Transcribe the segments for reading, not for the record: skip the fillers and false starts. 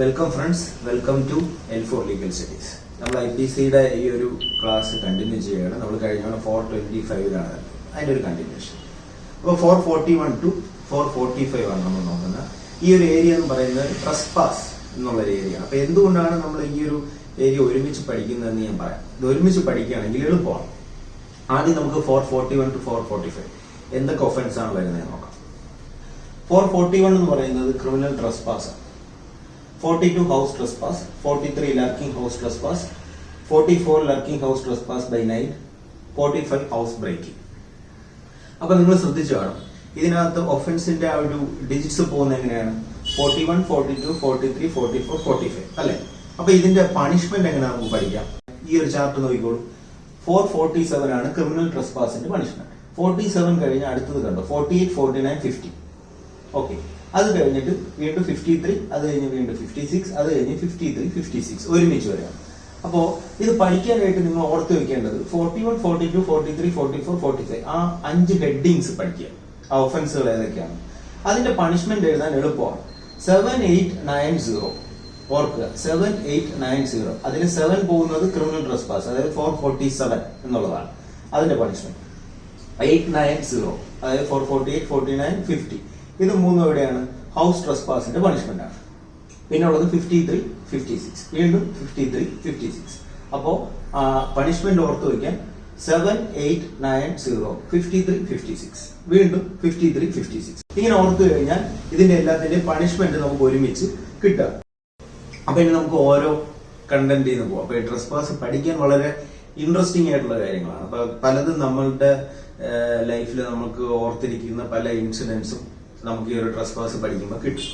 Welcome friends, welcome to L4 legal studies. നമ്മൾ IPCയുടെ ഈ ഒരു ക്ലാസ് കണ്ടിന്യൂ ചെയ്യുകയാണ്. നമ്മൾ കഴിഞ്ഞ 425 അതിൻ്റെ ഒരു കണ്ടിന്യൂഷൻ. അപ്പോൾ 441 ടു 445 ആണ് നമ്മൾ നോക്കുന്നത്. ഈ ഒരു ഏരിയ എന്ന് പറയുന്നത് ട്രസ്പാസ് എന്നുള്ള ഒരു ഏരിയ. അപ്പോൾ എന്തുകൊണ്ടാണ് നമ്മൾ ഈ ഒരു ഏരിയ ഒരുമിച്ച് പഠിക്കുന്നതെന്ന് ഞാൻ പറയാം. ഇത് ഒരുമിച്ച് പഠിക്കുകയാണെങ്കിൽ എളുപ്പമാണ്. ആദ്യം നമുക്ക് 441 ടു 445 എന്തൊക്കെ ഒഫൻസ് ആണ് വരുന്നത് നോക്കാം. 441 എന്ന് പറയുന്നത് ക്രിമിനൽ ട്രസ്പാസ് ആണ്. 42 house trespass, 43 lurking house trespass, 44 lurking house trespass by night, 45 house breaking. അപ്പൊ നിങ്ങൾ ശ്രദ്ധിച്ചു കാണും, ഇതിനകത്ത് ഒഫൻസിന്റെ ആ ഒരു ഡിജിറ്റ്സ് പോകുന്നത് എങ്ങനെയാണ്? 41, 42, 43, 44, 45 അല്ലെ? അപ്പൊ ഇതിന്റെ പണിഷ്മെന്റ് എങ്ങനെയാണ് നമുക്ക് പഠിക്കാം. ഈ ഒരു ചാർട്ട് നോക്കിക്കോളൂ. 447 ആണ് ക്രിമിനൽ ട്രസ്പാസിന്റെ പണിഷ്മെന്റ്. 47 കഴിഞ്ഞ് അടുത്തത് കണ്ടോ, 48, 49, 50. ഓക്കെ, അത് കഴിഞ്ഞിട്ട് വീണ്ടും 53, അത് കഴിഞ്ഞ് വീണ്ടും 56, അത് കഴിഞ്ഞ് 53, 56 ഒരുമിച്ച് വരാം. അപ്പോ ഇത് പഠിക്കാനായിട്ട് നിങ്ങൾ ഓർത്ത് വെക്കേണ്ടത് 41, 42, 43, 44, 45 ആ 5 ഹെഡിങ്സ് പഠിക്കുക. ആ ഒഫൻസുകൾ ഏതൊക്കെയാണ്, അതിന്റെ പണിഷ്മെന്റ് എഴുതാൻ എളുപ്പമാണ്. 7890 ഓർക്കുക, 7890 അതിൽ 7 പോകുന്നത് ക്രിമിനൽ ട്രസ്പാസ്, അതായത് 447 എന്നുള്ളതാണ് അതിന്റെ പണിഷ്മെന്റ്. 890 അതായത് 448, 49, 50 ഇത് മൂന്നും എവിടെയാണ്? ഹൗസ് ട്രസ്പാസിന്റെ പണിഷ്മെന്റ് ആണ്. പിന്നെ ഉള്ളത് 53, 56 വീണ്ടും 53, 56. അപ്പോ പണിഷ്മെന്റ് ഓർത്ത് വയ്ക്കാൻ 7890, 53, 56 വീണ്ടും 53, 56 ഇങ്ങനെ ഓർത്തു കഴിഞ്ഞാൽ ഇതിന്റെ എല്ലാത്തിന്റെ പണിഷ്മെന്റ് നമുക്ക് ഒരുമിച്ച് കിട്ടുക. അപ്പൊ ഇനി നമുക്ക് ഓരോ കണ്ടന്റ് ചെയ്ത് പോവാം. അപ്പൊ ഈ ട്രസ്പാസ് പഠിക്കാൻ വളരെ ഇൻട്രസ്റ്റിംഗ് ആയിട്ടുള്ള കാര്യങ്ങളാണ്. അപ്പൊ പലതും നമ്മളുടെ ലൈഫിൽ നമുക്ക് ഓർത്തിരിക്കുന്ന പല ഇൻസിഡൻസും നമുക്ക് ഈ ഒരു ട്രസ്പാസ് പഠിക്കുമ്പോൾ കിട്ടും.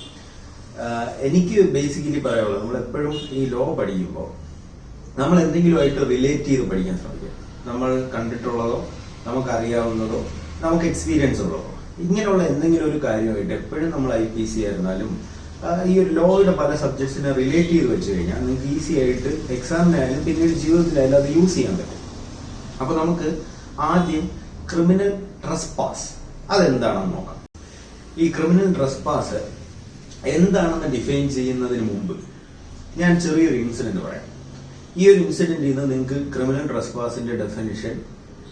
എനിക്ക് ബേസിക്കലി പറയാനുള്ളത്, നമ്മളെപ്പോഴും ഈ ലോ പഠിക്കുമ്പോൾ നമ്മൾ എന്തെങ്കിലുമായിട്ട് റിലേറ്റ് ചെയ്ത് പഠിക്കാൻ ശ്രമിക്കുക. നമ്മൾ കണ്ടിട്ടുള്ളതോ നമുക്കറിയാവുന്നതോ നമുക്ക് എക്സ്പീരിയൻസ് ഉള്ളതോ ഇങ്ങനെയുള്ള എന്തെങ്കിലും ഒരു കാര്യമായിട്ട് എപ്പോഴും നമ്മൾ IPC ആയിരുന്നാലും ഈ ഒരു ലോയുടെ പല സബ്ജക്ട്സിനെ റിലേറ്റ് ചെയ്ത് വെച്ച് കഴിഞ്ഞാൽ നിങ്ങൾക്ക് ഈസി ആയിട്ട് എക്സാമിനായാലും പിന്നീട് ജീവിതത്തിലായാലും അത് യൂസ് ചെയ്യാൻ പറ്റും. അപ്പൊ നമുക്ക് ആദ്യം ക്രിമിനൽ ട്രസ്പാസ് അതെന്താണെന്ന് നോക്കാം. ഈ ക്രിമിനൽ ട്രസ്പാസ് എന്താണെന്ന് ഡിഫൈൻ ചെയ്യുന്നതിന് മുമ്പ് ഞാൻ ചെറിയൊരു ഇൻസിഡന്റ് പറയാം. ഈ ഒരു ഇൻസിഡന്റിൽ നിന്ന് നിങ്ങൾക്ക് ക്രിമിനൽ ട്രസ്പാസിന്റെ ഡെഫിനിഷൻ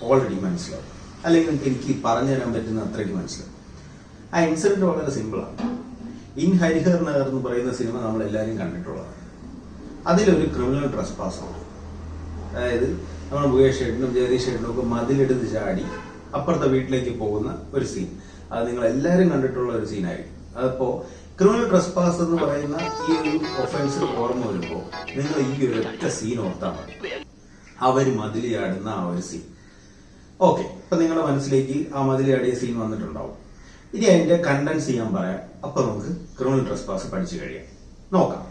ഓൾറെഡി മനസ്സിലാവും, അല്ലെങ്കിൽ നിങ്ങൾക്ക് എനിക്ക് പറഞ്ഞു തരാൻ പറ്റുന്ന അത്രയ്ക്ക് മനസ്സിലാവും. ആ ഇൻസിഡന്റ് വളരെ സിമ്പിളാണ്. ഇൻ ഹരിഹർ നഗർ എന്ന് പറയുന്ന സിനിമ നമ്മൾ എല്ലാവരും കണ്ടിട്ടുള്ളതാണ്. അതിലൊരു ക്രിമിനൽ ട്രസ്പാസ് ആണ്. അതായത് നമ്മൾ മുകേഷ് ഷെട്ടിനും ജഗദീഷ് ഷെട്ടിനും ഒക്കെ മതിലെടുത്ത് ചാടി അപ്പുറത്തെ വീട്ടിലേക്ക് പോകുന്ന ഒരു സീൻ. അത് നിങ്ങൾ എല്ലാവരും കണ്ടിട്ടുള്ള ഒരു സീനായിരിക്കും. അതിപ്പോ ക്രിമിനൽ ട്രസ്പാസ് എന്ന് പറയുന്ന ഈ ഒരു ഒഫൻസ് ഓർമ്മ വരുമ്പോ നിങ്ങൾ ഈ ഒരു ഒറ്റ സീൻ ഓർത്താൽ മതി. അവര് മതിലിയാടുന്ന ആ ഒരു സീൻ. ഓക്കെ, അപ്പൊ നിങ്ങളുടെ മനസ്സിലേക്ക് ആ മതിലിയാടിയ സീൻ വന്നിട്ടുണ്ടാവും. ഇനി അതിന്റെ കണ്ടന്റ്സ് ചെയ്യാൻ പറയാം. അപ്പൊ നമുക്ക് ക്രിമിനൽ ട്രസ്പാസ് പഠിച്ചു കഴിയാം. നോക്കാം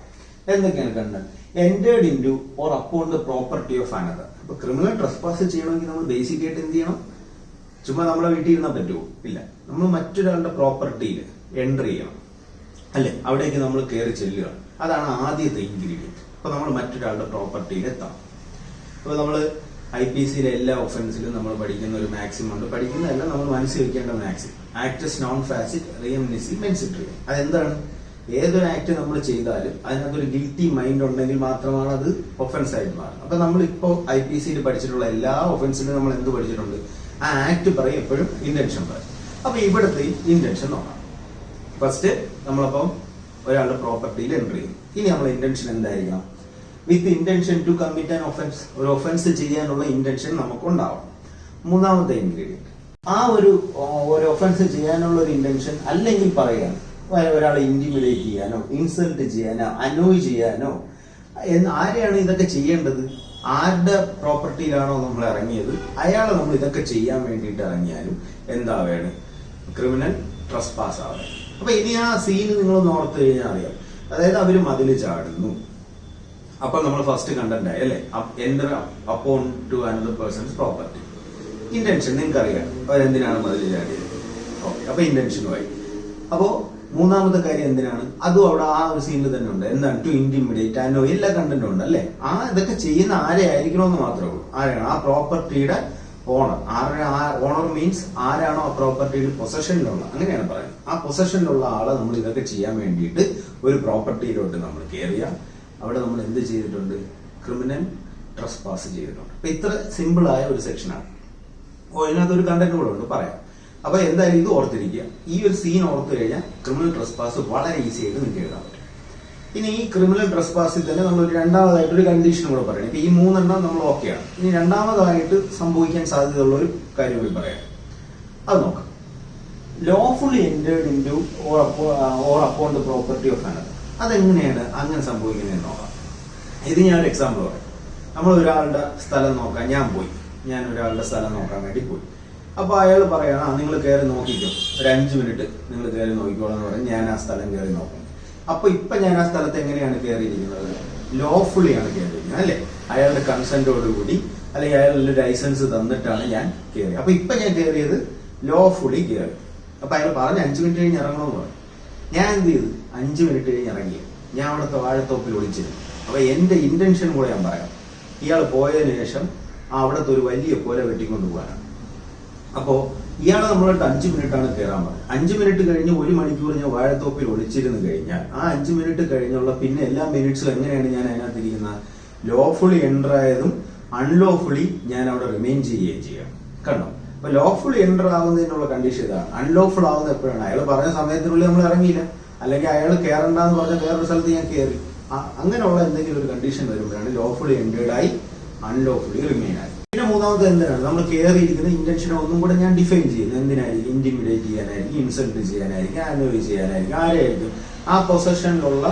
എന്തൊക്കെയാണ് content. Entered into or upon the property of another. അപ്പൊ ക്രിമിനൽ ട്രസ്പാസ് ചെയ്യണമെങ്കിൽ നമ്മൾ ബേസിക് ആയിട്ട് എന്ത് ചെയ്യണം? ചുമ്മാ നമ്മളെ വീട്ടിൽ ഇരുന്നാൽ പറ്റുമോ? ഇല്ല, നമ്മൾ മറ്റൊരാളുടെ പ്രോപ്പർട്ടിയിൽ എൻട്രി ചെയ്യണം, അല്ലെ? അവിടേക്ക് നമ്മൾ കയറി ചെല്ലുക. അതാണ് ആദ്യത്തെ ഇൻഗ്രീഡിയന്റ്. അപ്പൊ നമ്മൾ മറ്റൊരാളുടെ പ്രോപ്പർട്ടിയിൽ എത്താം. അപ്പൊ നമ്മൾ IPCയിലെ എല്ലാ ഒഫൻസിലും നമ്മൾ പഠിക്കുന്ന ഒരു മാക്സിമം ഉണ്ട്. പഠിക്കുന്നതല്ല, നമ്മൾ മനസ്സിൽ വെക്കേണ്ട മാക്സിമം. ആക്ടസ് നോൺ ഫാസിറ്റ് റിയം നിസി മെൻസിട്രി. അതെന്താണ്? ഏതൊരു ആക്ട് നമ്മൾ ചെയ്താലും അതിനകത്തൊരു ഗിൽറ്റി മൈൻഡ് ഉണ്ടെങ്കിൽ മാത്രമാണ് അത് ഒഫൻസ് ആയിട്ട് മാറുന്നത്. അപ്പൊ നമ്മൾ ഇപ്പോൾ IPCയിൽ പഠിച്ചിട്ടുള്ള എല്ലാ ഒഫൻസിലും നമ്മൾ എന്ത് പഠിച്ചിട്ടുണ്ട്? ആ ആക്ട് പറയും, എപ്പോഴും ഇന്റൻഷൻ പറയും. അപ്പൊ ഇവിടുത്തെ ഇന്റൻഷൻ നോക്കാം. ഫസ്റ്റ് നമ്മളപ്പം ഒരാളുടെ പ്രോപ്പർട്ടിയിൽ എൻട്രി ചെയ്യും. ഇനി നമ്മളെ ഇന്റൻഷൻ എന്തായിരിക്കണം? With intention to commit an offence. ഒരു ഒഫൻസ് ചെയ്യാനുള്ള ഇന്റൻഷൻ നമുക്കുണ്ടാവും. മൂന്നാമത്തെ ഇൻഗ്രീഡിയന്റ്, ആ ഒരു ഒഫൻസ് ചെയ്യാനുള്ള ഒരു ഇന്റൻഷൻ അല്ലെങ്കിൽ പറയാൻ ഒരാളെ ഇന്റിമിഡേറ്റ് ചെയ്യാനോ ഇൻസൾട്ട് ചെയ്യാനോ അനോയ് ചെയ്യാനോ ആരെയാണ് ഇതൊക്കെ ചെയ്യേണ്ടത്? ആരുടെ പ്രോപ്പർട്ടിയിലാണോ നമ്മൾ ഇറങ്ങിയത് അയാളെ നമ്മൾ ഇതൊക്കെ ചെയ്യാൻ വേണ്ടിയിട്ട് ഇറങ്ങിയാലും എന്താവേണ്? ക്രിമിനൽ ട്രസ്പാസ് ആവണം. അപ്പൊ ഇനി ആ സീന് നിങ്ങളൊന്ന് ഓർത്ത് കഴിഞ്ഞാൽ അറിയാം. അതായത് അവര് മതില് ചാടുന്നു. അപ്പൊ നമ്മൾ ഫസ്റ്റ് കണ്ടന്റ് ആയി, അല്ലെ? Enter upon to another person's property. Intention നിങ്ങൾക്ക് അറിയാം, അവരെന്തിനാണ് മതില് ചാടിയത്. ഓക്കെ, അപ്പൊ ഇന്റൻഷനുമായി. അപ്പോ മൂന്നാമത്തെ കാര്യം എന്തിനാണ്? അതും അവിടെ ആ ഒരു സീനിൽ തന്നെ ഉണ്ട്. എന്താണ്? ടു ഇന്റിമിഡേറ്റ് അനോ എല്ലാ കണ്ടന്റും ഉണ്ട്, അല്ലെ? ഇതൊക്കെ ചെയ്യുന്ന ആരെ ആയിരിക്കണമെന്ന് മാത്രമേ ഉള്ളൂ. ആരാണ്? ആ പ്രോപ്പർട്ടിയുടെ ഓണർ. ഓണർ മീൻസ് ആരാണോ ആ പ്രോപ്പർട്ടിയുടെ പൊസഷനിലുള്ള, അങ്ങനെയാണ് പറയുന്നത്. ആ പൊസഷനിലുള്ള ആളെ നമ്മൾ ഇതൊക്കെ ചെയ്യാൻ വേണ്ടിയിട്ട് ഒരു പ്രോപ്പർട്ടിയിലോട്ട് നമ്മൾ കയറിയ അവിടെ നമ്മൾ എന്ത് ചെയ്തിട്ടുണ്ട്? ക്രിമിനൽ ട്രസ്പാസ് ചെയ്തിട്ടുണ്ട്. അപ്പൊ ഇത്ര സിമ്പിൾ ആയ ഒരു സെക്ഷനാണ്. ഇതിനകത്ത് ഒരു കണ്ടന്റ് കൂടെ ഉണ്ട്, പറയാം. അപ്പൊ എന്തായാലും ഇത് ഓർത്തിരിക്കുക. ഈ ഒരു സീൻ ഓർത്തു കഴിഞ്ഞാൽ ക്രിമിനൽ ട്രസ്പാസ് വളരെ ഈസി ആയിട്ട് നിങ്ങൾക്ക് എഴുതാൻ പറ്റും. ഇനി ഈ ക്രിമിനൽ ട്രസ്പാസിൽ തന്നെ നമ്മൾ ഒരു രണ്ടാമതായിട്ട് ഒരു കണ്ടീഷൻ കൂടെ പറയണം. ഇപ്പൊ ഈ 3 എണ്ണം നമ്മൾ ഓക്കെയാണ്. ഇനി രണ്ടാമതായിട്ട് സംഭവിക്കാൻ സാധ്യതയുള്ള ഒരു കാര്യം കൂടി പറയാം. അത് നോക്കാം. Lawfully entered into or upon the property of another. അതെങ്ങനെയാണ് അങ്ങനെ സംഭവിക്കുന്നതെന്ന് നോക്കാം. ഇത് ഞാനൊരു എക്സാമ്പിൾ പറയാം. നമ്മൾ ഒരാളുടെ സ്ഥലം നോക്കാൻ ഞാൻ ഒരാളുടെ സ്ഥലം നോക്കാൻ വേണ്ടി പോയി. അപ്പൊ അയാൾ പറയണം, നിങ്ങൾ കയറി നോക്കിക്കോ, ഒരു 5 മിനിറ്റ് നിങ്ങൾ കയറി നോക്കിക്കോളാം എന്ന് പറഞ്ഞ് ഞാൻ ആ സ്ഥലം കയറി നോക്കും. അപ്പൊ ഇപ്പൊ ഞാൻ ആ സ്ഥലത്ത് എങ്ങനെയാണ് കയറിയിരിക്കുന്നത്? ലോഫുള്ളിയാണ് കയറിയിരിക്കുന്നത്, അല്ലെ? അയാളുടെ കൺസെന്റോടുകൂടി അല്ലെങ്കിൽ അയാളുടെ ലൈസൻസ് തന്നിട്ടാണ് ഞാൻ കയറി. അപ്പൊ ഇപ്പൊ ഞാൻ കയറിയത് ലോഫുള്ളി കയറി. അപ്പൊ അയാൾ പറഞ്ഞ് 5 മിനിറ്റ് കഴിഞ്ഞ് ഇറങ്ങണമെന്ന് പറഞ്ഞു. ഞാൻ എന്ത് ചെയ്തു? 5 മിനിറ്റ് കഴിഞ്ഞ് ഇറങ്ങി. ഞാൻ അവിടുത്തെ വാഴത്തോപ്പിൽ ഒളിച്ചിരുന്നു. അപ്പൊ എന്റെ ഇന്റൻഷൻ കൂടെ ഞാൻ പറയാം. ഇയാൾ പോയതിനു ശേഷം അവിടുത്തെ ഒരു വലിയ കൊല വെട്ടിക്കൊണ്ട് പോകാനാണ്. അപ്പോ ഇയാളെ നമ്മളോട്ട് 5 മിനിറ്റാണ് കയറാൻ പറഞ്ഞത്. 5 മിനിറ്റ് കഴിഞ്ഞ് 1 മണിക്കൂർ ഞാൻ വാഴത്തോപ്പിൽ ഒളിച്ചിരുന്ന് കഴിഞ്ഞാൽ ആ 5 മിനിറ്റ് കഴിഞ്ഞുള്ള പിന്നെ എല്ലാ മിനിറ്റ്സും എങ്ങനെയാണ് ഞാൻ അതിനകത്തിരിക്കുന്നത്? ലോഫുള്ളി എൻ്റർ ആയതും അൺലോഫുള്ളി ഞാൻ അവിടെ റിമെയിൻ ചെയ്യുകയും ചെയ്യാം. കണ്ടോ? അപ്പൊ ലോഫുള്ളി എൻ്റർ ആവുന്നതിനുള്ള കണ്ടീഷൻ ഇതാണ്. അൺലോഫുൾ ആവുന്ന എപ്പോഴാണ്? അയാൾ പറഞ്ഞ സമയത്തിനുള്ളിൽ നമ്മൾ ഇറങ്ങിയില്ല, അല്ലെങ്കിൽ അയാൾ കയറണ്ടെന്ന് പറഞ്ഞ വേറൊരു സ്ഥലത്ത് ഞാൻ കയറി. അങ്ങനെയുള്ള എന്തെങ്കിലും ഒരു കണ്ടീഷൻ വരുമ്പോഴാണ് ലോഫുള്ളി എൻറ്റേർഡ് ആയി അൺലോഫുള്ളി റിമെയിൻ ആയി. പിന്നെ മൂന്നാമത്തെ എന്തിനാണ്? നമ്മൾ കയറിയിരിക്കുന്ന ഇന്റൻഷനെ ഒന്നും കൂടെ ഞാൻ ഡിഫൈൻ ചെയ്യുന്നു. എന്തിനായിരിക്കും? ഇന്റിമിഡേറ്റ് ചെയ്യാനായിരിക്കും, ഇൻസൾട്ട് ചെയ്യാനായിരിക്കും, അനോയ് ചെയ്യാനായിരിക്കും. ആരെയായിരിക്കും? ആ പൊസഷനിലുള്ള,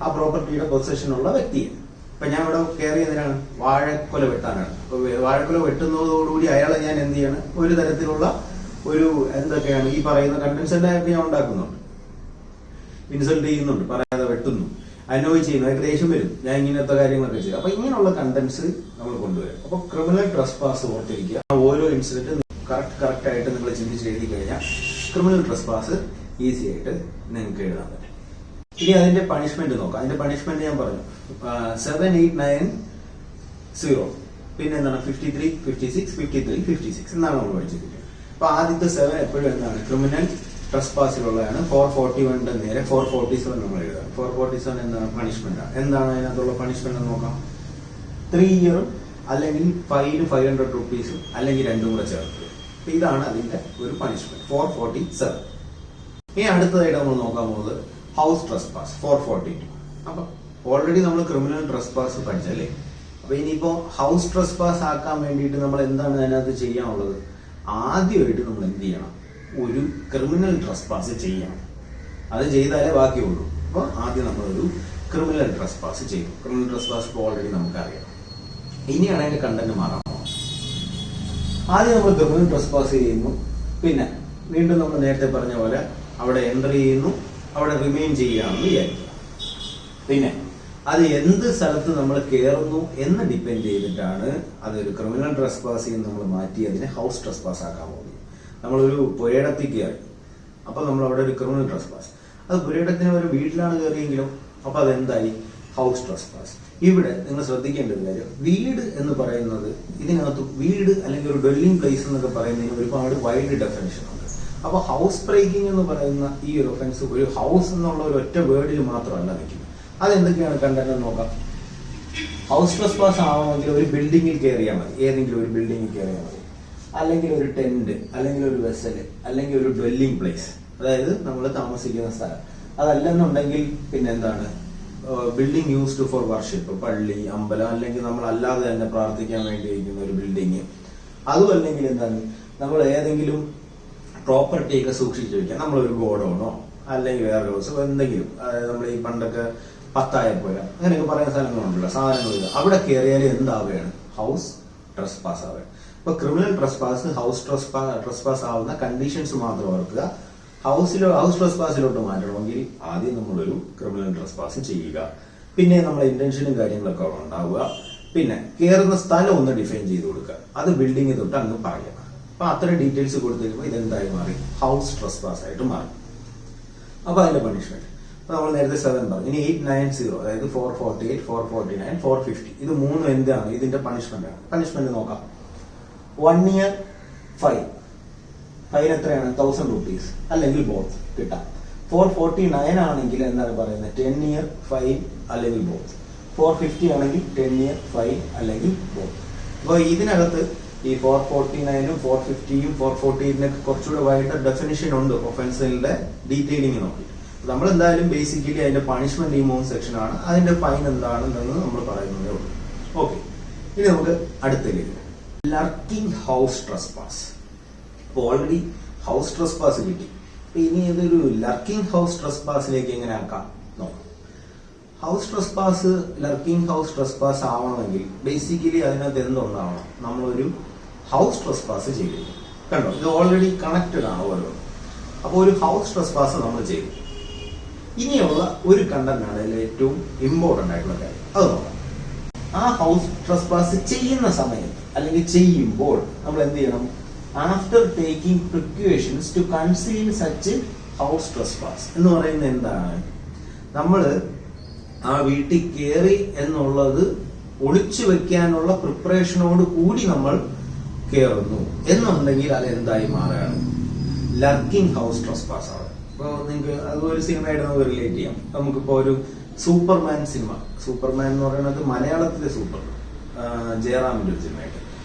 ആ പ്രോപ്പർട്ടിയുടെ പൊസഷനുള്ള വ്യക്തിയെ. ഇപ്പൊ ഞാൻ ഇവിടെ കയറിയതിനാണ് വാഴക്കൊല വെട്ടാനാണ്. അപ്പൊ വാഴക്കൊല വെട്ടുന്നതോടുകൂടി അയാളെ ഞാൻ എന്ത് ചെയ്യണം? ഒരു തരത്തിലുള്ള ഒരു എന്തൊക്കെയാണ് ഈ പറയുന്ന കണ്ടൻസ് എല്ലാം ഞാൻ ഉണ്ടാക്കുന്നുണ്ട്. ഇൻസൾട്ട് ചെയ്യുന്നുണ്ട്, പറയാതെ വെട്ടുന്നു, അനോയ് ചെയ്യുന്നു, അതിന് ദേഷ്യം വരും, ഞാൻ ഇങ്ങനത്തെ കാര്യങ്ങളൊക്കെ ചെയ്യും. അപ്പൊ ഇങ്ങനെയുള്ള കണ്ടന്റ്സ് നമ്മൾ കൊണ്ടുവരും. അപ്പൊ ക്രിമിനൽ ട്രസ്പാസ് ഓർത്തിരിക്കുക. ഓരോ ഇൻസിഡന്റ് കറക്റ്റ് ആയിട്ട് നിങ്ങൾ ചിന്തിച്ച് എഴുതി കഴിഞ്ഞാൽ ക്രിമിനൽ ട്രസ്പാസ് ഈസി ആയിട്ട് നിങ്ങൾക്ക് എഴുതാൻ പറ്റും. ഇനി അതിന്റെ പണിഷ്മെന്റ് നോക്കാം. അതിന്റെ പണിഷ്മെന്റ് ഞാൻ പറഞ്ഞു 7, 8, 9, 0. പിന്നെ എന്താണ്? 53, 56, 53, 56 എന്നാണ് നമ്മൾ പഠിച്ചിരിക്കുന്നത്. അപ്പൊ ആദ്യത്തെ 7 എപ്പോഴും എന്താണ്? ക്രിമിനൽ ട്രസ്പാസിലുള്ളതാണ്. 441 നേരെ 447 നമ്മൾ എഴുതാം. 447 എന്താണ്? പണിഷ്മെന്റ് ആണ്. എന്താണ് അതിനകത്തുള്ള പണിഷ്മെന്റ് നോക്കാം. 3 ഇയറും അല്ലെങ്കിൽ ഫൈനും 500 rupees അല്ലെങ്കിൽ രണ്ടും കൂടെ ചേർത്ത്. അപ്പൊ ഇതാണ് അതിന്റെ ഒരു പണിഷ്മെന്റ് 447. ഇനി അടുത്തതായിട്ട് നമ്മൾ നോക്കാൻ പോകുന്നത് ഹൗസ് ട്രസ്പാസ് 442. അപ്പൊ ഓൾറെഡി നമ്മൾ ക്രിമിനൽ ട്രസ്പാസ് പഠിച്ചല്ലേ. അപ്പൊ ഇനിയിപ്പോ ഹൗസ് ട്രസ്പാസ് ആക്കാൻ വേണ്ടിയിട്ട് നമ്മൾ എന്താണ് അതിനകത്ത് ചെയ്യാനുള്ളത്? ആദ്യമായിട്ട് നമ്മൾ എന്ത് ചെയ്യണം? ഒരു ക്രിമിനൽ ട്രസ്പാസ് ചെയ്യണം. അത് ചെയ്താലേ ബാക്കിയുള്ളൂ. അപ്പൊ ആദ്യം നമ്മളൊരു ക്രിമിനൽ ട്രസ്പാസ് ചെയ്യും. ക്രിമിനൽ ട്രസ്പാസ് ഓൾറെഡി നമുക്കറിയാം. ഇനിയാണ് അതിന്റെ കണ്ടന്റ് മാറാൻ പോകുന്നത്. ആദ്യം നമ്മൾ ക്രിമിനൽ ട്രസ്പാസ് ചെയ്യുന്നു. പിന്നെ വീണ്ടും നമ്മൾ നേരത്തെ പറഞ്ഞ പോലെ അവിടെ എൻ്റർ ചെയ്യുന്നു, അവിടെ റിമെയിൻ ചെയ്യുകയാണെന്ന് വിചാരിക്കുക. പിന്നെ അത് എന്ത് സ്ഥലത്ത് നമ്മൾ കയറുന്നു എന്ന് ഡിപ്പെൻഡ് ചെയ്തിട്ടാണ് അതൊരു ക്രിമിനൽ ട്രസ്പാസ് നമ്മൾ മാറ്റി അതിനെ ഹൗസ് ട്രസ്പാസ് ആക്കാൻ പോകുന്നത്. നമ്മളൊരു പുരയിടത്തിൽ കയറി, അപ്പൊ നമ്മൾ അവിടെ ഒരു ക്രിമിനൽ ട്രസ്പാസ്. അത് പുരയിടത്തിന് ഒരു വീട്ടിലാണ് കയറിയെങ്കിലും അപ്പൊ അതെന്തായി? House trespass. ഇവിടെ നിങ്ങൾ ശ്രദ്ധിക്കേണ്ട ഒരു കാര്യം, വീട് എന്ന് പറയുന്നത് ഇതിനകത്ത് വീട് അല്ലെങ്കിൽ ഒരു ഡ്വെല്ലിംഗ് പ്ലേസ് എന്നൊക്കെ പറയുന്നതിന് ഒരുപാട് വൈഡ് ഡെഫിനിഷൻ ഉണ്ട്. അപ്പൊ ഹൗസ് ബ്രേക്കിംഗ് എന്ന് പറയുന്ന ഈ ഒരു ഒഫൻസ് ഒരു ഹൗസ് എന്നുള്ള ഒരു ഒറ്റ വേർഡിൽ മാത്രമല്ല നിൽക്കുന്നത്. അതെന്തൊക്കെയാണ് കണ്ടന്റ് നോക്കാം. ഹൗസ് ട്രസ്പാസ് ആവണമെങ്കിൽ ഒരു ബിൽഡിങ്ങിൽ കയറിയാൽ മതി, ഏതെങ്കിലും ഒരു ബിൽഡിങ്ങിൽ കയറിയാൽ മതി, അല്ലെങ്കിൽ ഒരു ടെന്റ്, അല്ലെങ്കിൽ ഒരു വെസല്, അല്ലെങ്കിൽ ഒരു ഡ്വെല്ലിംഗ് പ്ലേസ്, അതായത് നമ്മൾ താമസിക്കുന്ന സ്ഥലം. അതല്ലെന്നുണ്ടെങ്കിൽ പിന്നെ എന്താണ്? ബിൽഡിംഗ് യൂസ്ഡ് ഫോർ വർഷിപ്പ്, പള്ളി, അമ്പലം, അല്ലെങ്കിൽ നമ്മൾ അല്ലാതെ തന്നെ പ്രാർത്ഥിക്കാൻ വേണ്ടി ഇരിക്കുന്ന ഒരു ബിൽഡിങ്. അതും അല്ലെങ്കിൽ എന്താണ്? നമ്മൾ ഏതെങ്കിലും പ്രോപ്പർട്ടി ഒക്കെ സൂക്ഷിച്ചു വെക്കാം. നമ്മളൊരു ഗോഡൌണോ അല്ലെങ്കിൽ വേറെ ദിവസം എന്തെങ്കിലും, അതായത് നമ്മൾ ഈ പണ്ടൊക്കെ പത്തായപ്പോല അങ്ങനെയൊക്കെ പറയുന്ന സ്ഥലങ്ങളുണ്ടല്ലോ, സാധനങ്ങൾ. അവിടെ കയറിയാൽ എന്താവുകയാണ്? ഹൗസ് ട്രസ്പാസ് ആവുകയാണ്. അപ്പൊ ക്രിമിനൽ ട്രസ്പാസ് ഹൗസ് ട്രസ്പാസ് ആവുന്ന കണ്ടീഷൻസ് മാത്രം ഓർക്കുക. ഹൗസ് ട്രസ്പാസിലോട്ട് മാറ്റണമെങ്കിൽ ആദ്യം നമ്മളൊരു ക്രിമിനൽ ട്രസ്പാസ് ചെയ്യുക. പിന്നെ നമ്മളെ ഇന്റൻഷനും കാര്യങ്ങളൊക്കെ ഉണ്ടാവുക. പിന്നെ കയറുന്ന സ്ഥലം ഒന്ന് ഡിഫൈൻ ചെയ്ത് കൊടുക്കുക. അത് ബിൽഡിംഗ് തൊട്ട് അങ്ങ് പറയുക. അപ്പൊ അത്രയും ഡീറ്റെയിൽസ് കൊടുത്തു കഴിയുമ്പോൾ ഇതെന്തായി മാറി? ഹൗസ് ട്രസ്പാസ് ആയിട്ട് മാറി. അപ്പൊ അതിന്റെ പണിഷ്മെന്റ് അപ്പൊ നമ്മൾ നേരത്തെ 7 പറഞ്ഞു. ഇനി 890, അതായത് 448, 449, 450 ഇത് മൂന്നും എന്താണ്? ഇതിന്റെ പണിഷ്മെന്റ് ആണ്. പണിഷ്മെന്റ് നോക്കാം. 1 year ഫൈൻ എത്രയാണ് 1000 rupees അല്ലെങ്കിൽ ബോത്ത് കിട്ടാം. 449 ആണെങ്കിൽ എന്താണ് പറയുന്നത് 10 year ഫൈൻ അല്ലെങ്കിൽ ബോത്ത്. 450 ആണെങ്കിൽ 10 year ഫൈൻ അല്ലെങ്കിൽ ബോത്ത്. അപ്പോൾ ഇതിനകത്ത് ഈ 449ഉം 450യും 448 കുറച്ചുകൂടെ വൈകിട്ട് ഡെഫിനിഷൻ ഉണ്ട് ഒഫൻസിന്റെ ഡീറ്റെയിലിംഗ് നോക്കി. നമ്മൾ എന്തായാലും ബേസിക്കലി അതിന്റെ പണിഷ്മെന്റ് ഈ 3 സെക്ഷൻ ആണ്. അതിന്റെ ഫൈൻ എന്താണെന്ന് നമ്മൾ പറയുന്നതേ ഉള്ളൂ. ഓക്കെ, ഇനി നമുക്ക് അടുത്തേക്ക് ലർക്കിംഗ് ഹൗസ് ട്രസ്പാസ്. ഇപ്പോൾ ഓൾറെഡി ഹൗസ് ട്രസ്പാസ് കിട്ടി. ഇനി ഇതൊരു ലർക്കിംഗ് ഹൗസ് ട്രസ്പാസിലേക്ക് എങ്ങനെ ആക്കാം നോക്കാം. ഹൗസ് ട്രസ്പാസ് ലർക്കിംഗ് ഹൗസ് ട്രസ്പാസ് ആവണമെങ്കിൽ ബേസിക്കലി അതിനകത്ത് എന്തുണ്ടാവണം, നമ്മളൊരു ഹൗസ് ട്രസ്പാസ് ചെയ്തു. കണ്ടോ, ഇത് ഓൾറെഡി കണക്റ്റഡ് ആണ് ഓരോ. അപ്പോൾ ഒരു ഹൗസ് ട്രസ്പാസ് നമ്മൾ ചെയ്തു. ഇനിയുള്ള ഒരു കണ്ടന്റ് ആണ് അതിൽ ഏറ്റവും ഇമ്പോർട്ടന്റ് ആയിട്ടുള്ള കാര്യം. അത് നോക്കാം. ആ ഹൗസ് ട്രസ്പാസ് ചെയ്യുന്ന സമയത്ത് അല്ലെങ്കിൽ ചെയ്യുമ്പോൾ നമ്മൾ എന്ത് ചെയ്യണം? After taking precautions to conceal such house trespass എന്ന് പറയുന്നത് എന്താണ്? നമ്മൾ ആ വീട്ടിൽ കയറി എന്നുള്ളത് ഒളിച്ചു വെക്കാനുള്ള പ്രിപ്പറേഷനോട് കൂടി നമ്മൾ കയറുന്നു എന്നുണ്ടെങ്കിൽ അത് എന്തായി മാറുകയാണ്? ലർക്കിംഗ് ഹൗസ് ട്രസ്പാസ് ആണ്. ഇപ്പോൾ നിങ്ങൾക്ക് അതൊരു സിനിമയായിട്ട് നമുക്ക് റിലേറ്റ് ചെയ്യാം. നമുക്കിപ്പോ ഒരു സൂപ്പർമാൻ സിനിമ, സൂപ്പർമാൻ എന്ന് പറയുന്നത് മലയാളത്തിലെ സൂപ്പർ, ജയറാമിന്റെ ഒരു സിനിമയായിട്ട്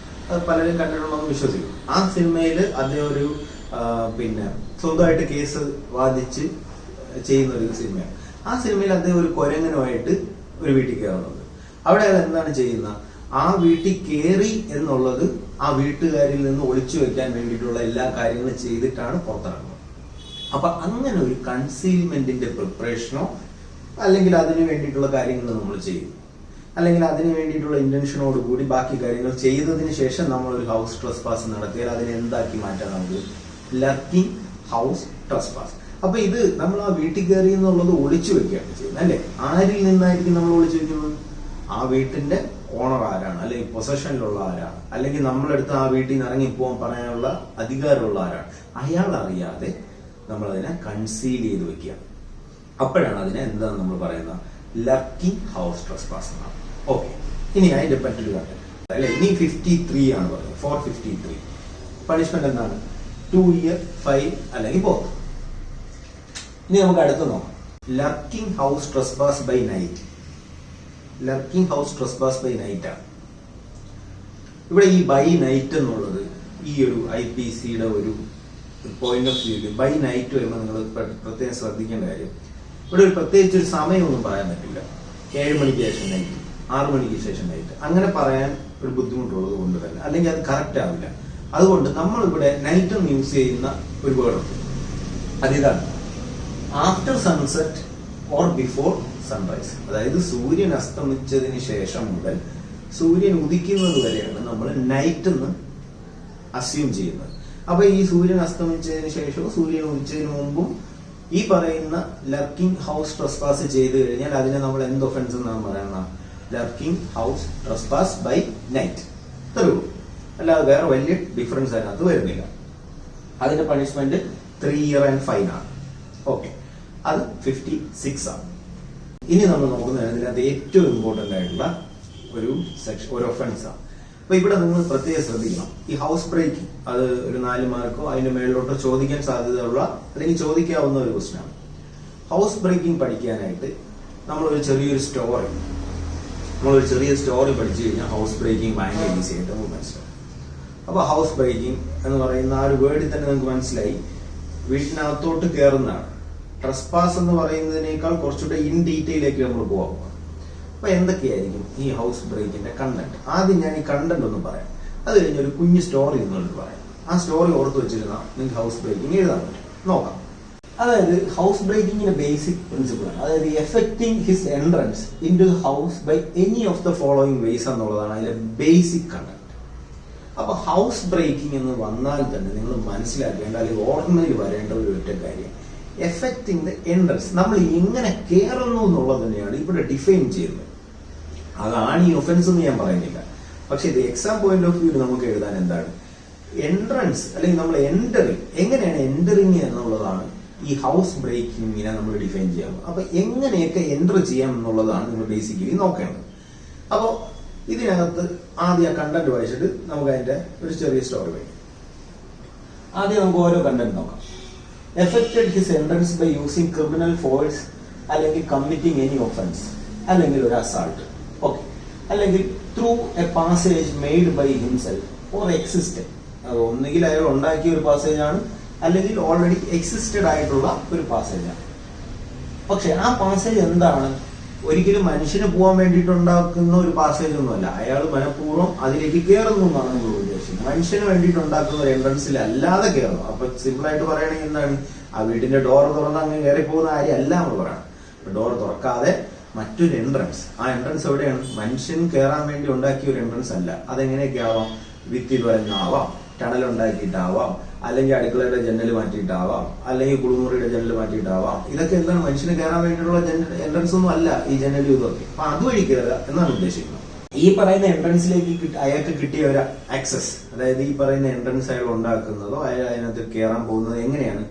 അത് പലരും കണ്ടിട്ടുണ്ടെന്ന് വിശ്വസിക്കും. ആ സിനിമയിൽ അദ്ദേഹം ഒരു പിന്നെ സ്വന്തമായിട്ട് കേസ് വാദിച്ച് ചെയ്യുന്ന ഒരു സിനിമയാണ്. ആ സിനിമയിൽ അദ്ദേഹം ഒരു കൊരങ്ങനുമായിട്ട് ഒരു വീട്ടിൽ കയറുന്നുണ്ട്. അവിടെ അയാൾ എന്താണ് ചെയ്യുന്നത്? ആ വീട്ടിൽ കയറി എന്നുള്ളത് ആ വീട്ടുകാരിൽ നിന്ന് ഒളിച്ചു വെക്കാൻ വേണ്ടിയിട്ടുള്ള എല്ലാ കാര്യങ്ങളും ചെയ്തിട്ടാണ് പുറത്തിറങ്ങുന്നത്. അപ്പൊ അങ്ങനെ ഒരു കൺസീൽമെന്റിന്റെ പ്രിപ്പറേഷനോ അല്ലെങ്കിൽ അതിന് വേണ്ടിയിട്ടുള്ള കാര്യങ്ങൾ നമ്മൾ ചെയ്യും, അല്ലെങ്കിൽ അതിന് വേണ്ടിയിട്ടുള്ള ഇന്റൻഷനോട് കൂടി ബാക്കി കാര്യങ്ങൾ ചെയ്തതിന് ശേഷം നമ്മൾ ഒരു ഹൗസ് ട്രസ്പാസ് നടത്തിയാൽ അതിനെ എന്താക്കി മാറ്റാൻ നമുക്ക്? ലർക്കിംഗ് ഹൗസ് ട്രസ്പാസ്. അപ്പൊ ഇത് നമ്മൾ ആ വീട്ടിൽ കയറി എന്നുള്ളത് ഒളിച്ചു വെക്കുകയാണ് ചെയ്യുന്നത്, അല്ലെ? ആരിൽ നിന്നായിരിക്കും നമ്മൾ ഒളിച്ചു വെക്കുന്നത്? ആ വീട്ടിന്റെ ഓണർ ആരാണ്, അല്ലെങ്കിൽ പൊസഷനിലുള്ള ആരാണ്, അല്ലെങ്കിൽ നമ്മളെടുത്ത് ആ വീട്ടിൽ നിന്ന് ഇറങ്ങിപ്പോകാൻ പറയാനുള്ള അധികാരമുള്ള ആരാണ്, അയാൾ അറിയാതെ നമ്മൾ അതിനെ കൺസീൽ ചെയ്ത് വെക്കുക. അപ്പോഴാണ് അതിനെ എന്താണ് നമ്മൾ പറയുന്നത്? ലർക്കിംഗ് ഹൗസ് ട്രസ്പാസ് എന്നാണ്. ഓക്കെ, ഇനി അതിന്റെ മറ്റൊരു കാര്യം അല്ലെ, ഇനി 53 ആണ് പറയുന്നത്. 453 പണിഷ്മെന്റ് എന്താണ്? 2 year ഫൈൻ അല്ലെങ്കിൽ ബോത്ത്. ഇനി നമുക്ക് അടുത്ത് നോക്കാം. Lurking house trespass by night. Lurking house trespass by night ആണ്. ഇവിടെ ഈ ബൈ നൈറ്റ് എന്നുള്ളത് ഈ ഒരു IPCയുടെ ഒരു point of view by night വരുമ്പോൾ നിങ്ങൾ പ്രത്യേകം ശ്രദ്ധിക്കേണ്ട കാര്യം, ഇവിടെ ഒരു പ്രത്യേകിച്ച് ഒരു സമയമൊന്നും പറയാൻ പറ്റില്ല. 7 മണിക്ക് ശേഷം നൈറ്റ്, 6 മണിക്ക് ശേഷം നൈറ്റ്, അങ്ങനെ പറയാൻ ഒരു ബുദ്ധിമുട്ടുള്ളത് കൊണ്ട് തന്നെ, അല്ലെങ്കിൽ അത് കറക്റ്റ് ആവില്ല. അതുകൊണ്ട് നമ്മൾ ഇവിടെ നൈറ്റ് എന്ന് യൂസ് ചെയ്യുന്ന ഒരു വേർഡ് ഉണ്ട്. അതിതാണ് after sunset or before sunrise. അതായത് സൂര്യൻ അസ്തമിച്ചതിന് ശേഷം മുതൽ സൂര്യൻ ഉദിക്കുന്നത് വരെയാണ് നമ്മൾ നൈറ്റ് എന്ന് അസ്യൂം ചെയ്യുന്നത്. അപ്പൊ ഈ സൂര്യൻ അസ്തമിച്ചതിന് ശേഷവും സൂര്യൻ ഉദിച്ചതിന് മുമ്പും ഈ പറയുന്ന ലർക്കിംഗ് ഹൗസ് ട്രസ്പാസ് ചെയ്തു കഴിഞ്ഞാൽ അതിനെ നമ്മൾ എന്ത് ഒഫൻസ് എന്നാണ് പറയുന്നത്? ലർക്കിംഗ് ഹൗസ് ട്രസ്പാസ് ബൈ നൈറ്റ്. ഇത്രയേ അല്ലാതെ വേറെ വലിയ ഡിഫറൻസ് അതിനകത്ത് വരുന്നില്ല. അതിന്റെ പണിഷ്മെന്റ് 3 year and ഫൈൻ ആണ്. ഓക്കെ, അത് 56 ആണ്. ഇനി നമ്മൾ നോക്കുന്നത് ഇതിനകത്ത് ഏറ്റവും ഇമ്പോർട്ടന്റ് ആയിട്ടുള്ള ഒരു സെക്ഷൻ, ഒരു ഒഫൻസ് ആണ്. അപ്പൊ ഇവിടെ നിങ്ങൾ പ്രത്യേകം ശ്രദ്ധിക്കണം. ഈ ഹൗസ് ബ്രേക്കിംഗ് അത് ഒരു 4 മാർക്കോ അതിന്റെ മേളിലോട്ടോ ചോദിക്കാൻ സാധ്യതയുള്ള അല്ലെങ്കിൽ ചോദിക്കാവുന്ന ഒരു ക്വസ്റ്റ്യൻ ആണ്. ഹൗസ് ബ്രേക്കിംഗ് പഠിക്കാനായിട്ട് നമ്മളൊരു ചെറിയ സ്റ്റോറി പഠിച്ചു കഴിഞ്ഞാൽ ഹൗസ് ബ്രേക്കിംഗ് ഭയങ്കര ഈസി ആയിട്ട് നമുക്ക് മനസ്സിലാവും. അപ്പൊ ഹൗസ് ബ്രേക്കിംഗ് എന്ന് പറയുന്ന ആ ഒരു വേർഡിൽ തന്നെ നിങ്ങൾക്ക് മനസ്സിലായി, വീട്ടിനകത്തോട്ട് കയറുന്നതാണ്. ട്രസ്പാസ് എന്ന് പറയുന്നതിനേക്കാൾ കുറച്ചുകൂടെ ഇൻ ഡീറ്റെയിലേക്ക് നമ്മൾ പോകാം. അപ്പൊ എന്തൊക്കെയായിരിക്കും ഈ ഹൗസ് ബ്രേക്കിന്റെ കണ്ടന്റ്? ആദ്യം ഞാൻ ഈ കണ്ടന്റ് ഒന്ന് പറയാം, അത് കഴിഞ്ഞ് ഒരു കുഞ്ഞു സ്റ്റോറി നിങ്ങളോട് പറയാം. ആ സ്റ്റോറി ഓർത്ത് വെച്ചിരുന്നാൽ നിങ്ങൾക്ക് ഹൗസ് ബ്രേക്കിംഗ് എഴുതാൻ പറ്റും. നോക്കാം. അതായത് ഹൗസ് ബ്രേക്കിംഗിന്റെ ബേസിക് പ്രിൻസിപ്പിൾ ആണ്. അതായത് effecting his entrance in to house by any of the following ways എന്നുള്ളതാണ് അതിലെ ബേസിക് കണ്ടന്റ്. അപ്പൊ ഹൗസ് ബ്രേക്കിംഗ് എന്ന് വന്നാൽ തന്നെ നിങ്ങൾ മനസ്സിലാക്കേണ്ട അല്ലെങ്കിൽ ഓർമ്മയിൽ വരേണ്ട ഒരു ഒറ്റ കാര്യം, എഫക്റ്റിംഗ് ദ എൻട്രൻസ്, നമ്മൾ എങ്ങനെ കയറുന്നു എന്നുള്ളത് തന്നെയാണ് ഇവിടെ ഡിഫൈൻ ചെയ്യുന്നത്. അതാണ് ഈ ഒഫൻസ് എന്ന് ഞാൻ പറയുന്നില്ല. പക്ഷെ ഇത് എക്സാം പോയിന്റ് ഓഫ് വ്യൂ നമുക്ക് എഴുതാൻ എന്താണ് എൻട്രൻസ്, അല്ലെങ്കിൽ നമ്മൾ എൻറ്ററിങ്, എങ്ങനെയാണ് എൻറ്ററിങ് എന്നുള്ളതാണ് ഈ ഹൗസ് ബ്രേക്കിങ്ങിനെ നമ്മൾ ഡിഫൈൻ ചെയ്യാം. അപ്പൊ എങ്ങനെയൊക്കെ എൻറ്റർ ചെയ്യാം എന്നുള്ളതാണ് നിങ്ങൾ ബേസിക്കലി നോക്കേണ്ടത്. അപ്പോൾ ഇതിനകത്ത് ആദ്യം കണ്ടന്റ് വായിച്ചിട്ട് നമുക്ക് അതിന്റെ ഒരു ചെറിയ സ്റ്റോറി വായിക്കാം. ആദ്യം നമുക്ക് ഓരോ കണ്ടന്റ് നോക്കാം. Effected his entrance by using criminal force, അല്ലെങ്കിൽ കമ്മിറ്റിംഗ് എനി ഒഫൻസ്, അല്ലെങ്കിൽ ഒരു അസാൾട്ട്, ഓക്കെ, അല്ലെങ്കിൽ through a passage made by himself or existed. അത് ഒന്നുകിൽ അയാൾ ഉണ്ടാക്കിയ ഒരു പാസേജ് ആണ്, അല്ലെങ്കിൽ ഓൾറെഡി എക്സിസ്റ്റഡ് ആയിട്ടുള്ള ഒരു പാസേജ് ആണ്. പക്ഷെ ആ പാസേജ് എന്താണ്? ഒരിക്കലും മനുഷ്യന് പോകാൻ വേണ്ടിയിട്ടുണ്ടാക്കുന്ന ഒരു പാസേജ് ഒന്നുമല്ല. അയാൾ മനഃപൂർവ്വം അതിലേക്ക് കയറുന്നു എന്നാണ് നമ്മൾ ഉദ്ദേശിക്കുന്നത്. മനുഷ്യന് വേണ്ടിയിട്ടുണ്ടാക്കുന്ന ഒരു എൻട്രൻസിൽ അല്ലാതെ കയറുന്നു. അപ്പൊ സിമ്പിൾ ആയിട്ട് പറയുകയാണെങ്കിൽ എന്താണ്, ആ വീടിന്റെ ഡോർ തുറന്ന് അങ്ങ് കയറി പോകുന്ന കാര്യം അല്ല നമ്മൾ പറയണം. ഡോർ തുറക്കാതെ മറ്റൊരു എൻട്രൻസ്. ആ എൻട്രൻസ് എവിടെയാണ്? മനുഷ്യൻ കയറാൻ വേണ്ടി ഉണ്ടാക്കിയ ഒരു എൻട്രൻസ് അല്ല. അതെങ്ങനെയൊക്കെ ആവാം? ഭിത്തി തുരന്നാവാം, ടണൽ ഉണ്ടാക്കിയിട്ടാവാം, അല്ലെങ്കിൽ അടുക്കളയുടെ ജനൽ മാറ്റിയിട്ടാവാം, അല്ലെങ്കിൽ കുളിമുറിയുടെ ജനൽ മാറ്റിയിട്ടാവാം. ഇതൊക്കെ എന്താണ്? മനുഷ്യന് കയറാൻ വേണ്ടിയിട്ടുള്ള എൻട്രൻസ് ഒന്നും അല്ല ഈ ജനലും ഇതൊക്കെ. അപ്പൊ അതുവഴി കയറുക എന്നാണ് ഉദ്ദേശിക്കുന്നത്. ഈ പറയുന്ന എൻട്രൻസിലേക്ക് അയാൾക്ക് കിട്ടിയ ഒരു ആക്സസ്, അതായത് ഈ പറയുന്ന എൻട്രൻസ് അയാൾ ഉണ്ടാക്കുന്നതോ അയാൾ അതിനകത്ത് കയറാൻ പോകുന്നത് എങ്ങനെയാണ്?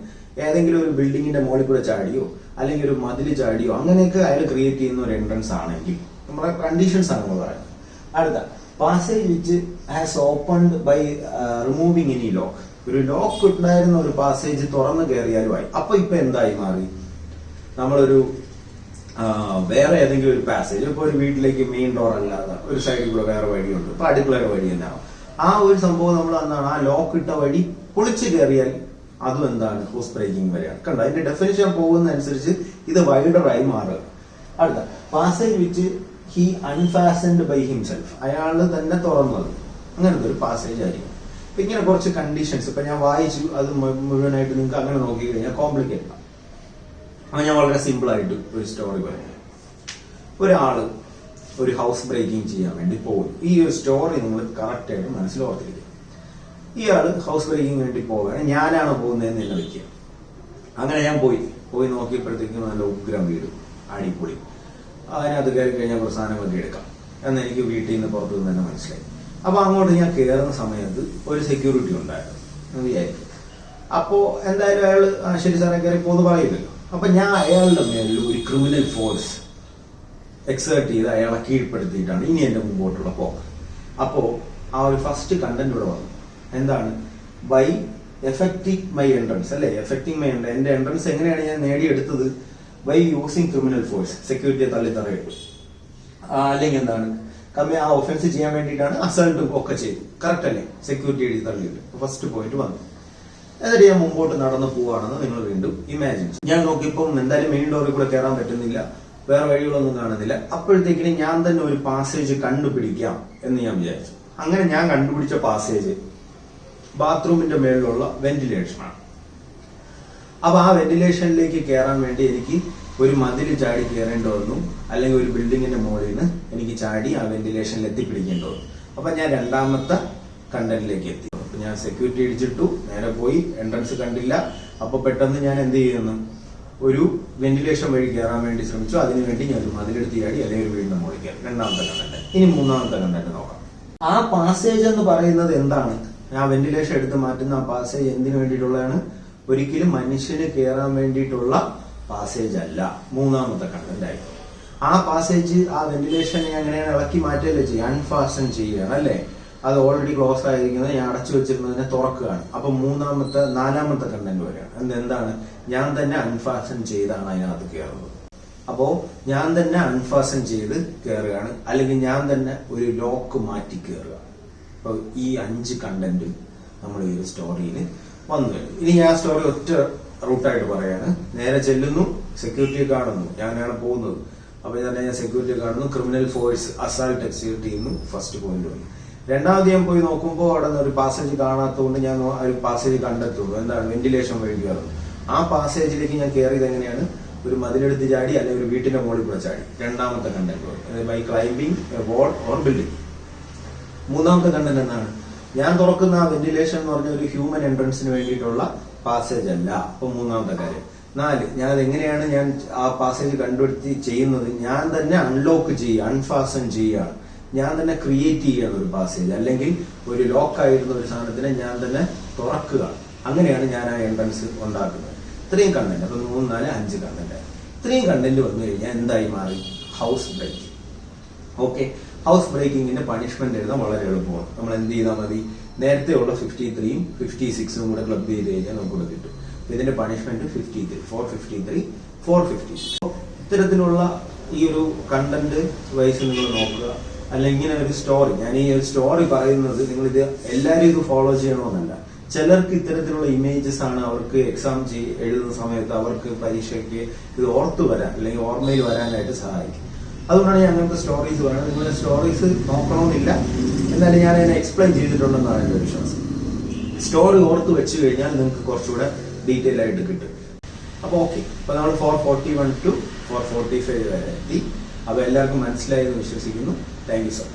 ഏതെങ്കിലും ഒരു ബിൽഡിങ്ങിന്റെ മുകളിൽ കൂടെ ചാടിയോ, അല്ലെങ്കിൽ ഒരു മതിൽ ചാടിയോ, അങ്ങനെയൊക്കെ അയാൾ ക്രിയേറ്റ് ചെയ്യുന്ന ഒരു എൻട്രൻസ് ആണെങ്കിൽ നമ്മുടെ കണ്ടീഷൻസ് ആണ് നമ്മൾ പറയുന്നത്. അടുത്ത passage which has opened by removing any lock. ഒരു ലോക്ക് ഉണ്ടായിരുന്ന ഒരു പാസേജ് തുറന്നു കയറിയാലുമായി. അപ്പൊ ഇപ്പൊ എന്തായി മാറി? നമ്മളൊരു വേറെ ഏതെങ്കിലും ഒരു പാസേജ്, ഇപ്പൊ ഒരു വീട്ടിലേക്ക് മെയിൻ ഡോർ അല്ലാതെ ഒരു സൈഡിൽ കൂടെ വേറെ വഴിയുണ്ട്, ഇപ്പൊ അടുക്കളയുടെ വഴി തന്നെയാവും. ആ ഒരു സംഭവം നമ്മൾ എന്താണ്, ആ ലോക്ക് ഇട്ട വഴി പൊളിച്ചു കയറിയാൽ അതും എന്താണ്? ഹൗസ് ബ്രേക്കിംഗ് വരെയാണ്. കണ്ടോ, അതിന്റെ ഡെഫിനിഷൻ പോകുന്നതനുസരിച്ച് ഇത് വൈഡറായി മാറുക. അടുത്ത passage which he unfastened by himself. അയാൾ തന്നെ തുറന്നത്, അങ്ങനത്തെ ഒരു പാസേജ് ആയിരിക്കും. അപ്പൊ ഇങ്ങനെ കുറച്ച് കണ്ടീഷൻസ് ഇപ്പൊ ഞാൻ വായിച്ചു, അത് മുഴുവനായിട്ട് നിങ്ങൾക്ക് അങ്ങനെ നോക്കി കഴിഞ്ഞാൽ കോംപ്ലിക്കേറ്റ് ആണ്. അപ്പൊ ഞാൻ വളരെ സിമ്പിൾ ആയിട്ട് ഒരു സ്റ്റോറി പറയാം. ഒരാള് ഒരു ഹൗസ് ബ്രേക്കിംഗ് ചെയ്യാൻ വേണ്ടി പോകും. ഈ ഒരു സ്റ്റോറി നിങ്ങൾ കറക്റ്റ് ആയിട്ട് മനസ്സിലോർത്തിരിക്കുക. ഇയാള് ഹൗസ് ബ്രേക്കിംഗ് വേണ്ടി പോവുകയാണ്, ഞാനാണ് പോകുന്നതെന്ന് എന്നെ വെക്കുക. അങ്ങനെ ഞാൻ പോയി നോക്കിയപ്പോഴത്തേക്കും നല്ല ഉഗ്രം വീട്, അടിപൊളി. അതിനകത്ത് കയറി കഴിഞ്ഞാൽ കുറച്ച് സാധനങ്ങളൊക്കെ എടുക്കാം എന്ന് എനിക്ക് വീട്ടിൽ നിന്ന് പുറത്തു നിന്ന് തന്നെ മനസ്സിലായി. അപ്പൊ അങ്ങോട്ട് ഞാൻ കയറുന്ന സമയത്ത് ഒരു സെക്യൂരിറ്റി ഉണ്ടായിരുന്നു വിചാരിക്കും. അപ്പോ എന്തായാലും അയാൾ ശരി സാറേ കയറി പോന്ന് പറയില്ലല്ലോ. അപ്പൊ ഞാൻ അയാളുടെ മേലിൽ ഒരു ക്രിമിനൽ ഫോഴ്സ് എക്സേർട്ട് ചെയ്ത് അയാളെ കീഴ്പ്പെടുത്തിയിട്ടാണ് ഇനി എന്റെ മുമ്പോട്ടുള്ള പോക്ക്. അപ്പോ ആ ഒരു ഫസ്റ്റ് കണ്ടന്റ് ഇവിടെ വന്നു. എന്താണ്? ബൈ എഫക്റ്റിംഗ് മൈ എൻട്രൻസ്, അല്ലെ? Effecting my entrance. എന്റെ എൻട്രൻസ് എങ്ങനെയാണ് ഞാൻ നേടിയെടുത്തത്? By using criminal force. സെക്യൂരിറ്റിയെ തള്ളിത്തറയിട്ടു, അല്ലെങ്കിൽ എന്താണ് ആ ഒഫൻസ് ചെയ്യാൻ വേണ്ടിയിട്ടാണ് അസൾട്ടും ഒക്കെ ചെയ്തു. കറക്റ്റ് അല്ലേ? സെക്യൂരിറ്റി എഴുതി തള്ളിയിട്ട് ഫസ്റ്റ് പോയിന്റ് വന്നു. എന്നിട്ട് ഞാൻ മുമ്പോട്ട് നടന്നു പോവാണെന്ന് നിങ്ങൾ വീണ്ടും ഇമാജിൻ. ഞാൻ നോക്കിയപ്പോൾ എന്തായാലും മെയിൻ ഡോറിൽ കൂടെ കയറാൻ പറ്റുന്നില്ല, വേറെ വഴികളൊന്നും കാണുന്നില്ല. അപ്പോഴത്തേക്കിന് ഞാൻ തന്നെ ഒരു പാസേജ് കണ്ടുപിടിക്കാം എന്ന് ഞാൻ വിചാരിച്ചു. അങ്ങനെ ഞാൻ കണ്ടുപിടിച്ച പാസേജ് ബാത്റൂമിന്റെ മേളിലുള്ള വെന്റിലേഷനാണ്. അപ്പൊ ആ വെന്റിലേഷനിലേക്ക് കയറാൻ വേണ്ടി എനിക്ക് ഒരു മതിൽ ചാടി കയറേണ്ടി വന്നു, അല്ലെങ്കിൽ ഒരു ബിൽഡിങ്ങിന്റെ മുകളിൽ നിന്ന് എനിക്ക് ചാടി ആ വെന്റിലേഷനിൽ എത്തിപ്പിടിക്കേണ്ടി വന്നു. അപ്പൊ ഞാൻ രണ്ടാമത്തെ കണ്ടന്റിലേക്ക് എത്തി. അപ്പൊ ഞാൻ സെക്യൂരിറ്റി ഇടിച്ചിട്ടു, നേരെ പോയി, എൻട്രൻസ് കണ്ടില്ല. അപ്പൊ പെട്ടെന്ന് ഞാൻ എന്ത് ചെയ്യുന്നു? ഒരു വെന്റിലേഷൻ വഴി കയറാൻ വേണ്ടി ശ്രമിച്ചു. അതിനുവേണ്ടി ഞാൻ ഒരു മതിലെടുത്ത് ചാടി, അല്ലെങ്കിൽ ഒരു വീടിന്റെ മുകളിൽ കയറി. രണ്ടാമത്തെ കണ്ടന്റ്. ഇനി മൂന്നാമത്തെ കണ്ടന്റ് നോക്കാം. ആ പാസേജ് എന്ന് പറയുന്നത് എന്താണ്? ആ വെന്റിലേഷൻ എടുത്ത് മാറ്റുന്ന ആ പാസേജ് എന്തിനു വേണ്ടിയിട്ടുള്ളതാണ്? ഒരിക്കലും മനുഷ്യന് കയറാൻ വേണ്ടിയിട്ടുള്ള പാസേജ് അല്ല. മൂന്നാമത്തെ കണ്ടന്റ് ആയി. ആ പാസേജ് ആ വെന്റിലേഷനെ എങ്ങനെയാണ് ഇളക്കി മാറ്റുകയല്ലേ ചെയ്യുക? അൺഫാസ്റ്റൻ ചെയ്യുകയാണ്, അല്ലേ? അത് ഓൾറെഡി ക്ലോസ് ആയിരിക്കുന്നത് ഞാൻ അടച്ചു വെച്ചിരുന്നതിനെ തുറക്കുകയാണ്. അപ്പൊ നാലാമത്തെ കണ്ടന്റ് വരെയാണ്. എന്താണ്? ഞാൻ തന്നെ അൺഫാസ്റ്റൻ ചെയ്താണ് അതിനകത്ത് കയറുന്നത്. അപ്പോ ഞാൻ തന്നെ അൺഫാസ്റ്റൻ ചെയ്ത് കയറുകയാണ്, അല്ലെങ്കിൽ ഞാൻ തന്നെ ഒരു ലോക്ക് മാറ്റി കയറുക. അപ്പൊ ഈ 5 കണ്ടന്റ് നമ്മൾ ഈ ഒരു സ്റ്റോറിയിൽ വന്നു കഴിഞ്ഞു. ഇനി ഞാൻ സ്റ്റോറി ഒറ്റ റൂട്ടായിട്ട് പറയാണ്. നേരെ ചെല്ലുന്നു, സെക്യൂരിറ്റിയെ കാണുന്നു, ഞാനാണ് പോകുന്നത്. അപ്പൊ ഞാൻ സെക്യൂരിറ്റിയെ കാണുന്നു, ക്രിമിനൽ ഫോഴ്സ് അസാൾട്ട് എക്സിക്യൂട്ട് ചെയ്യുന്നു. ഫസ്റ്റ് പോയിന്റ് വന്നു. രണ്ടാമത് ഞാൻ പോയി നോക്കുമ്പോൾ അവിടെ നിന്ന് ഒരു പാസേജ് കാണാത്തതുകൊണ്ട് ഞാൻ ഒരു പാസേജ് കണ്ടെത്തുള്ളൂ. എന്താണ്? വെന്റിലേഷൻ വഴി കയറുന്നു. ആ പാസേജിലേക്ക് ഞാൻ കയറിയത് എങ്ങനെയാണ്? ഒരു മതിലെടുത്ത് ചാടി, അല്ലെങ്കിൽ ഒരു വീട്ടിന്റെ മുകളിൽ കൂടെ ചാടി. രണ്ടാമത്തെ content by climbing a wall or building. മൂന്നാമത്തെ കണ്ടന്റ് എന്താണ്? ഞാൻ തുറക്കുന്ന ആ വെന്റിലേഷൻ എന്ന് പറഞ്ഞ ഒരു ഹ്യൂമൻ എൻട്രൻസിന് വേണ്ടിയിട്ടുള്ള പാസേജ് അല്ല. അപ്പൊ മൂന്നാമത്തെ കാര്യം. 4, ഞാൻ എങ്ങനെയാണ് ഞാൻ ആ പാസേജ് കണ്ടുപിടുത്തി ചെയ്യുന്നത്? ഞാൻ തന്നെ അൺലോക്ക് ചെയ്യുക, അൺഫാസൺ ചെയ്യുകയാണ്. ഞാൻ തന്നെ ക്രിയേറ്റ് ചെയ്യുകയാണ് ഒരു പാസേജ്, അല്ലെങ്കിൽ ഒരു ലോക്ക് ആയിരുന്ന ഒരു സാധനത്തിനെ ഞാൻ തന്നെ തുറക്കുക. അങ്ങനെയാണ് ഞാൻ ആ എൻട്രൻസ് ഉണ്ടാക്കുന്നത്. ഇത്രയും കണ്ടന്റ്. അപ്പൊ 3, 4, 5 കണ്ടന്റ്. ഇത്രയും കണ്ടന്റ് വന്നു കഴിഞ്ഞാൽ എന്തായി മാറി? House breaking. ഓക്കെ. ഹൗസ് ബ്രേക്കിങ്ങിന്റെ പണിഷ്മെന്റ് എഴുതാൻ വളരെ എളുപ്പമാണ്. നമ്മൾ എന്ത് ചെയ്താൽ മതി, നേരത്തെ ഉള്ള 53യും 56ഉം കൂടെ ക്ലബ് ചെയ്ത് കഴിഞ്ഞാൽ നമുക്കിവിടെ കിട്ടും. ഇതിന്റെ പണിഷ്മെന്റ് 53, 453, 456. ഇത്തരത്തിലുള്ള ഈ ഒരു കണ്ടന്റ് വൈസ് നിങ്ങൾ നോക്കുക. അല്ലെങ്കിൽ ഇങ്ങനെ ഒരു സ്റ്റോറി, ഞാൻ ഈ ഒരു സ്റ്റോറി പറയുന്നത് നിങ്ങൾ ഇത് എല്ലാവരും ഇത് ഫോളോ ചെയ്യണമെന്നല്ല. ചിലർക്ക് ഇത്തരത്തിലുള്ള ഇമേജസ് ആണ് അവർക്ക് എക്സാം എഴുതുന്ന സമയത്ത് അവർക്ക് പരീക്ഷയ്ക്ക് ഇത് ഓർത്തു വരാൻ അല്ലെങ്കിൽ ഓർമ്മയിൽ വരാനായിട്ട് സഹായിക്കും. അതുകൊണ്ടാണ് ഞാൻ അങ്ങനത്തെ സ്റ്റോറീസ് പറയുന്നത്. നിങ്ങളുടെ സ്റ്റോറീസ് നോക്കണമെന്നില്ല, എന്നാലും ഞാൻ അതിനെ എക്സ്പ്ലെയിൻ ചെയ്തിട്ടുണ്ടെന്നാണ് എന്റെ വിശ്വാസം. സ്റ്റോറി ഓർത്ത് വെച്ച് കഴിഞ്ഞാൽ നിങ്ങൾക്ക് കുറച്ചുകൂടെ ഡീറ്റെയിൽ ആയിട്ട് കിട്ടും. അപ്പൊ ഓക്കെ, അപ്പൊ നമ്മൾ 441 to 445 വരെ എത്തി. അപ്പൊ എല്ലാവർക്കും മനസ്സിലായെന്ന് വിശ്വസിക്കുന്നു. Thank you so much.